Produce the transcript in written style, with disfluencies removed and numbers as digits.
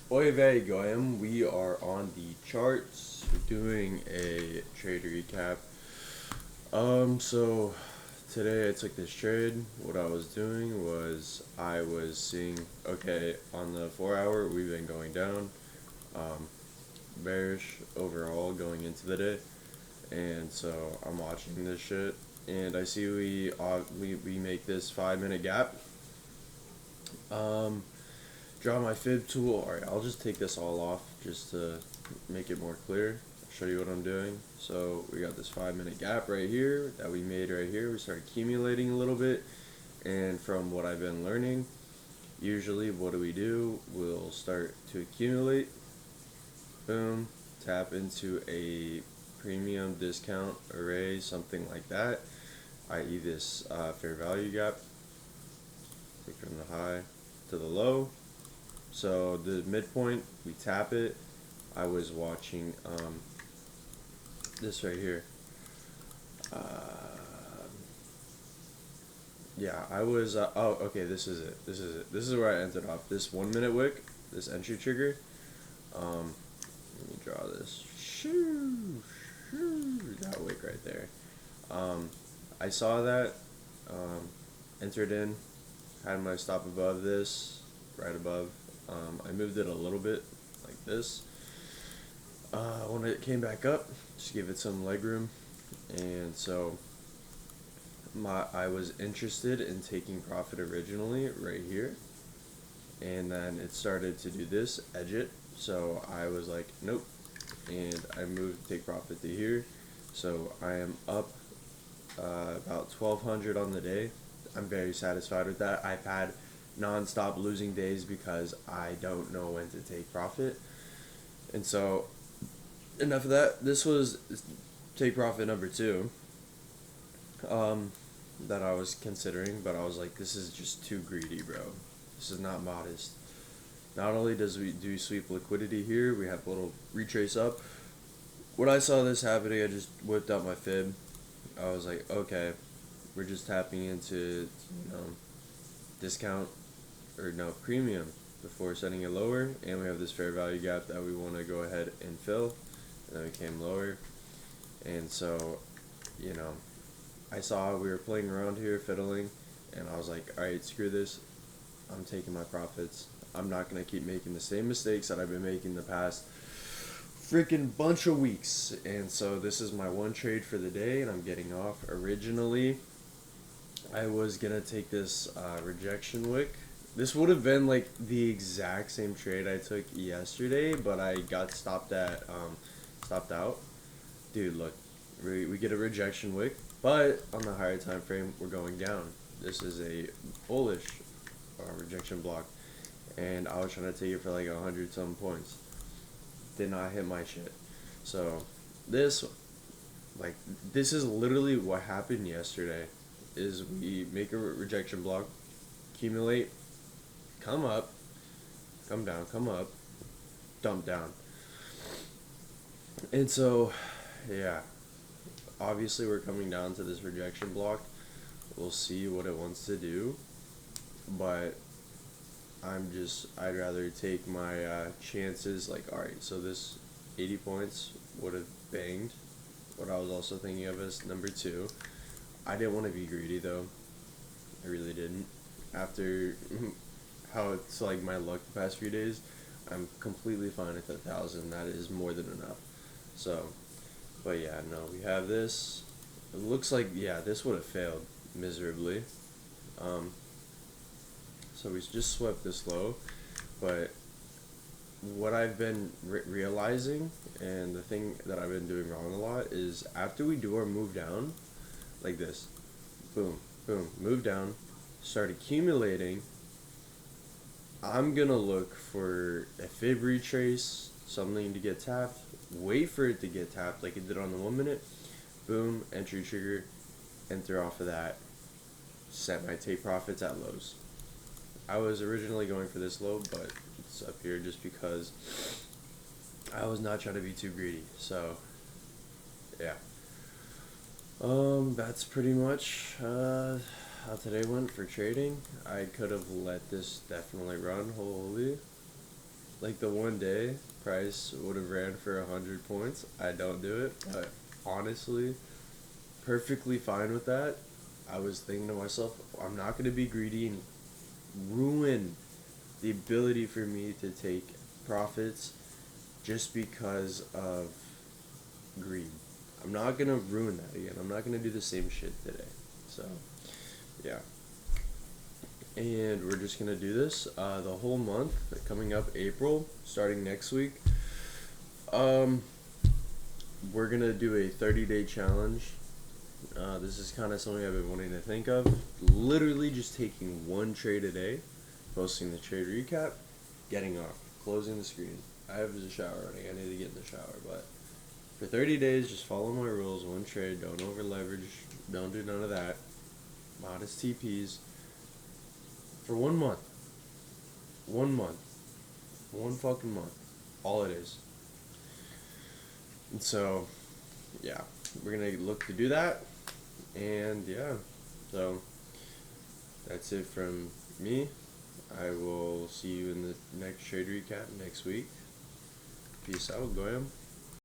Oy vey goyim, we are on the charts. We're doing a trade recap. So today I took this trade. What I was doing was I was seeing, okay, on the 4 hour we've been going down, um, bearish overall going into the day, and so I'm watching this shit, and I see we make this 5 minute gap. Um, Draw my fib tool. Alright, I'll just take this all off just to make it more clear. Show you what I'm doing. So we got this 5 minute gap right here that we made right here. We start accumulating a little bit. And from what I've been learning, usually what do? We'll start to accumulate. Boom. Tap into a premium discount array, something like that. I.e. this fair value gap. Take from the high to the low. So the midpoint, we tap it. I was watching this right here. Yeah, I was. Oh, okay. This is it. This is it. This is where I ended off. This 1 minute wick, this entry trigger. Let me draw this. Shoo, shoo. That wick right there. Um, I saw that. Entered in. Had my stop above this, right above. I moved it a little bit, like this. When it came back up, just give it some leg room, and so I was interested in taking profit originally right here, and then it started to do this, edge it. So I was like, nope, and I moved take profit to here. So I am up about 1,200 on the day. I'm very satisfied with that. I've had non-stop losing days because I don't know when to take profit. And so, enough of that. This was take profit number two that I was considering, but I was like, this is just too greedy, bro. This is not modest. Not only does we do sweep liquidity here, we have a little retrace up. When I saw this happening, I just whipped out my fib. I was like, okay, we're just tapping into, discount or no premium before setting it lower, and we have this fair value gap that we want to go ahead and fill, and then we came lower, and so, you know, I saw we were playing around here, fiddling, and I was like, all right, screw this, I'm taking my profits. I'm not gonna keep making the same mistakes that I've been making the past freaking bunch of weeks, and so this is my one trade for the day, and I'm getting off. Originally, I was gonna take this rejection wick. This would have been like the exact same trade I took yesterday, but I got stopped out. Dude, look, we get a rejection wick, but on the higher time frame, we're going down. This is a bullish rejection block, and I was trying to take it for like 100 some points. Did not hit my shit. So this, like, this is literally what happened yesterday. Is we make a rejection block, accumulate, come up, come down, come up, dump down. And so, yeah, obviously we're coming down to this rejection block. We'll see what it wants to do, but I'd rather take my chances. Like, alright, so this 80 points would have banged. What I was also thinking of is number two. I didn't want to be greedy though. I really didn't. After how it's like my luck the past few days, I'm completely fine at 1,000. That is more than enough. So, but yeah, no, we have this. It looks like, yeah, this would have failed miserably. Um, so we just swept this low, but what I've been realizing, and the thing that I've been doing wrong a lot, is after we do our move down, like this, boom, boom, move down, start accumulating, I'm gonna look for a fib retrace, something to get tapped, wait for it to get tapped like it did on the 1 minute, boom, entry trigger, enter off of that, set my take profits at lows. I was originally going for this low, but it's up here just because I was not trying to be too greedy. So, yeah. That's pretty much how today went for trading. I could have let this definitely run. Holy. like the one day Price would have ran for 100 points, I don't do it. But honestly, perfectly fine with that. I was thinking to myself, I'm not gonna be greedy and ruin the ability for me to take profits just because of greed. I'm not gonna ruin that again. I'm not gonna do the same shit today. So, yeah. And we're just gonna do this the whole month coming up April, starting next week. Um, we're gonna do a 30-day challenge. This is kind of something I've been wanting to think of. Literally just taking one trade a day, posting the trade recap, getting off, closing the screen. I have a shower running. I need to get in the shower, but for 30 days, just follow my rules. One trade. Don't over leverage. Don't do none of that. Modest TPs. For 1 month. 1 month. One fucking month. All it is. And so, yeah. We're going to look to do that. And, yeah. So, that's it from me. I will see you in the next trade recap next week. Peace out, Goyam.